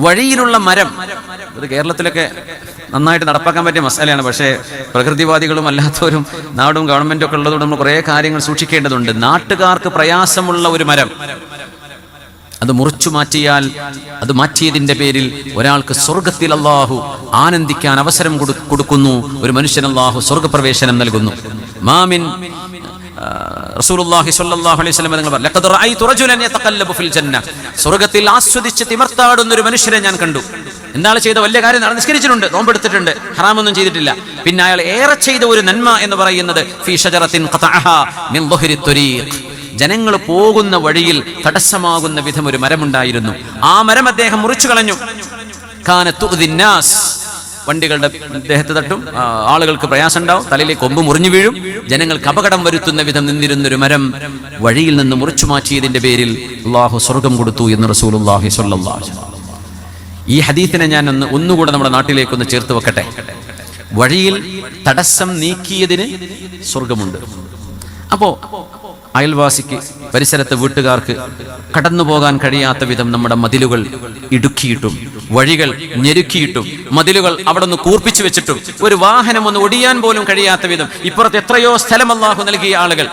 വഴിയിലുള്ള മരം, ഇത് കേരളത്തിലൊക്കെ നന്നായിട്ട് നടപ്പാക്കാൻ പറ്റിയ മസാലയാണ്. പക്ഷേ പ്രകൃതിവാദികളും അല്ലാത്തവരും നാടും ഗവൺമെന്റും ഒക്കെ ഉള്ളതുകൊണ്ട് നമ്മൾ കുറേ കാര്യങ്ങൾ സൂക്ഷിക്കേണ്ടതുണ്ട്. നാട്ടുകാർക്ക് പ്രയാസമുള്ള ഒരു മരം അത് മുറിച്ചു മാറ്റിയാൽ, അത് മാറ്റിയതിന്റെ പേരിൽ ഒരാൾക്ക് സ്വർഗത്തിൽ അല്ലാഹു ആനന്ദിക്കാൻ അവസരം കൊടുക്കുന്നു. ഒരു മനുഷ്യൻ അല്ലാഹു സ്വർഗപ്രവേശനം നൽകുന്നു. മാമിൻ റസൂലുള്ളാഹി സ്വല്ലല്ലാഹു അലൈഹി വസല്ലം തങ്ങൾ പറഞ്ഞു, ലഖദ് റഅയ്തു റജുലൻ യതഖല്ലബു ഫിൽ ജന്ന, സ്വർഗ്ഗത്തിൽ ആസ്വദിച്ച് തിമർത്താടുന്ന ഒരു മനുഷ്യനെ ഞാൻ കണ്ടു. എന്താണ് ചെയ്ത വലിയ കാര്യം? നിസ്കരിച്ചിട്ടുണ്ട്, നോമ്പെടുത്തിട്ടുണ്ട്, ഹറാമൊന്നും ചെയ്തിട്ടില്ല. പിന്നെ അയാൾ ഏറെ ചെയ്ത ഒരു നന്മ എന്ന് പറയുന്നത് ഫീ ഷജറത്തിൻ ഖതഅഹാ മിൻ ദുഹരി ത്വരീഖ്, ജനങ്ങൾ പോകുന്ന വഴിയിൽ തടസ്സമാകുന്ന വിധം ഒരു മരമുണ്ടായിരുന്നു. ആ മരം അദ്ദേഹം മുറിച്ചു കളഞ്ഞു. കാനത് തുഅ്ദിന്നാസ്, വണ്ടികളുടെ ദേഹത്ത് തട്ടും, ആളുകൾക്ക് പ്രയാസം ഉണ്ടാവും, തലയിലേക്ക് കൊമ്പ് മുറിഞ്ഞു വീഴും, ജനങ്ങൾക്ക് അപകടം വരുത്തുന്ന വിധം നിന്നിരുന്നൊരു മരം വഴിയിൽ നിന്ന് മുറിച്ചു മാറ്റിയതിന്റെ പേരിൽ അല്ലാഹു സ്വർഗം കൊടുത്തു എന്ന് റസൂലുള്ളാഹി സ്വല്ലല്ലാഹു അലൈഹി വസല്ലം. ഈ ഹദീസിനെ ഞാൻ ഒന്നുകൂടെ നമ്മുടെ നാട്ടിലേക്കൊന്ന് ചേർത്ത് വെക്കട്ടെ. വഴിയിൽ തടസ്സം നീക്കിയതിന് സ്വർഗമുണ്ട്. അപ്പോ അയൽവാസിക്ക്, പരിസരത്തെ വീട്ടുകാർക്ക് കടന്നു പോകാൻ കഴിയാത്ത വിധം നമ്മുടെ മതിലുകൾ ഇടുക്കിയിട്ടും വഴികൾ ഞെരുക്കിയിട്ടും മതിലുകൾ അവിടെ നിന്ന് കൂർപ്പിച്ചു വെച്ചിട്ടും ഒരു വാഹനം ഒന്ന് ഒടിയാൻ പോലും കഴിയാത്ത വിധം ഇപ്പുറത്ത് എത്രയോ സ്ഥലം അല്ലാഹു നൽകിയ ആളുകൾ,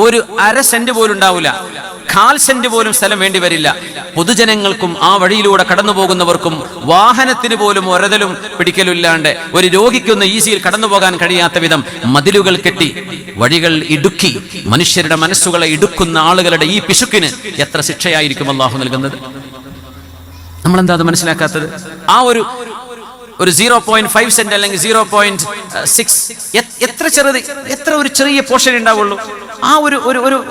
ഒരു അര സെന്റ് പോലും ഉണ്ടാവില്ല, 1/4 സെന്റ് പോലും സ്ഥലം വേണ്ടി വരില്ല. പൊതുജനങ്ങൾക്കും ആ വഴിയിലൂടെ കടന്നു പോകുന്നവർക്കും വാഹനത്തിന് പോലും ഒരതലും പിടിക്കലില്ലാണ്ട് ഒരു രോഗിക്കൊന്ന് ഈസിയിൽ കടന്നു പോകാൻ കഴിയാത്ത വിധം മതിലുകൾ കെട്ടി വഴികൾ ഇടുക്കി മനുഷ്യരുടെ മനസ്സുകളെ ഇടുക്കുന്ന ആളുകളുടെ ഈ പിശുക്കിന് എത്ര ശിക്ഷയായിരിക്കും അല്ലാഹു നൽകുന്നത്? നമ്മളെന്താ അത് മനസ്സിലാക്കാത്തത്? ആ ഒരു 0.5 സെന്റ് അല്ലെങ്കിൽ 0.6 എത്ര ഒരു ചെറിയ പോർഷൻ ഉണ്ടാവുള്ളൂ. ആ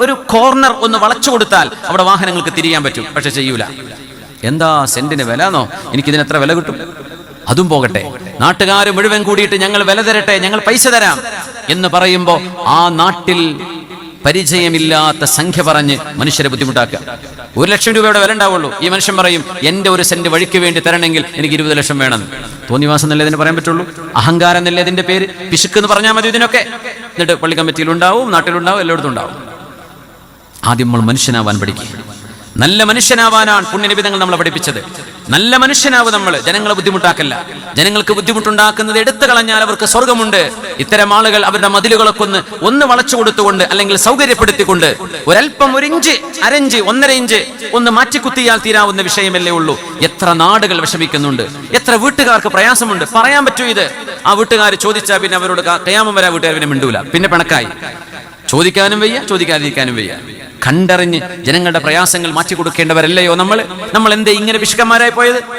ഒരു കോർണർ ഒന്ന് വളച്ചു കൊടുത്താൽ അവിടെ വാഹനങ്ങൾക്ക് തിരിയാൻ പറ്റും. പക്ഷെ ചെയ്യൂല. എന്താ സെന്റിന് വില എന്നോ? എനിക്കിതിന് എത്ര വില കിട്ടും? അതും പോകട്ടെ, നാട്ടുകാർ മുഴുവൻ കൂടിയിട്ട് ഞങ്ങൾ വില തരട്ടെ, ഞങ്ങൾ പൈസ തരാം എന്ന് പറയുമ്പോൾ ആ നാട്ടിൽ പരിചയമില്ലാത്ത സംഖ്യ പറഞ്ഞ് മനുഷ്യരെ ബുദ്ധിമുട്ടാക്കുക. 1 ലക്ഷം രൂപയുടെ വില ഉണ്ടാവുള്ളൂ. ഈ മനുഷ്യൻ പറയും, എന്റെ 1 സെന്റ് വഴിക്ക് വേണ്ടി തരണമെങ്കിൽ എനിക്ക് 20 ലക്ഷം വേണം. തോന്നിവാസം എന്നല്ലേ ഇതിന് പറയാൻ പറ്റുള്ളൂ? അഹങ്കാരം എന്നല്ലേ ഇതിന്റെ പേര്? പിശുക്ക് എന്ന് പറഞ്ഞാൽ മതി ഇതിനൊക്കെ. എന്നിട്ട് പള്ളി കമ്മിറ്റിയിലുണ്ടാവും, നാട്ടിലുണ്ടാവും, എല്ലായിടത്തും ഉണ്ടാവും. ആദ്യം നമ്മൾ മനുഷ്യനാവാൻ പഠിക്കുക. നല്ല മനുഷ്യനാവാനാണ് പുണ്യനബി തങ്ങൾ നമ്മളെ പഠിപ്പിച്ചത്. നല്ല മനുഷ്യനാവ് നമ്മൾ, ജനങ്ങളെ ബുദ്ധിമുട്ടാക്കല്ല. ജനങ്ങൾക്ക് ബുദ്ധിമുട്ടുണ്ടാക്കുന്നത് എടുത്തു കളഞ്ഞാൽ അവർക്ക് സ്വർഗമുണ്ട്. ഇത്തരം ആളുകൾ അവരുടെ മതിലുകളൊക്കെ ഒന്ന് വളച്ചു കൊടുത്തുകൊണ്ട് അല്ലെങ്കിൽ സൗകര്യപ്പെടുത്തിക്കൊണ്ട് ഒരൽപ്പം 1 ഇഞ്ച്, 1/2 ഇഞ്ച്, 1.5 ഇഞ്ച് ഒന്ന് മാറ്റിക്കുത്തിയാൽ തീരാവുന്ന വിഷയമല്ലേ ഉള്ളൂ. എത്ര നാടുകൾ വിഷമിക്കുന്നുണ്ട്, എത്ര വീട്ടുകാർക്ക് പ്രയാസമുണ്ട്. പറയാൻ പറ്റൂ ഇത്? ആ വീട്ടുകാർ ചോദിച്ചാൽ പിന്നെ അവരോട് ഖിയാമം വരെ വീട്ടുകാർ പിന്നെ മിണ്ടൂല, പിന്നെ പിണക്കായി. ചോദിക്കാനും വയ്യ, ചോദിക്കാതിരിക്കാനും വയ്യ. കണ്ടറിഞ്ഞ് ജനങ്ങളുടെ പ്രയാസങ്ങൾ മാറ്റി കൊടുക്കേണ്ടവരല്ലയോ നമ്മൾ? എന്തേ ഇങ്ങനെ പിശുക്കന്മാരായി പോയത്?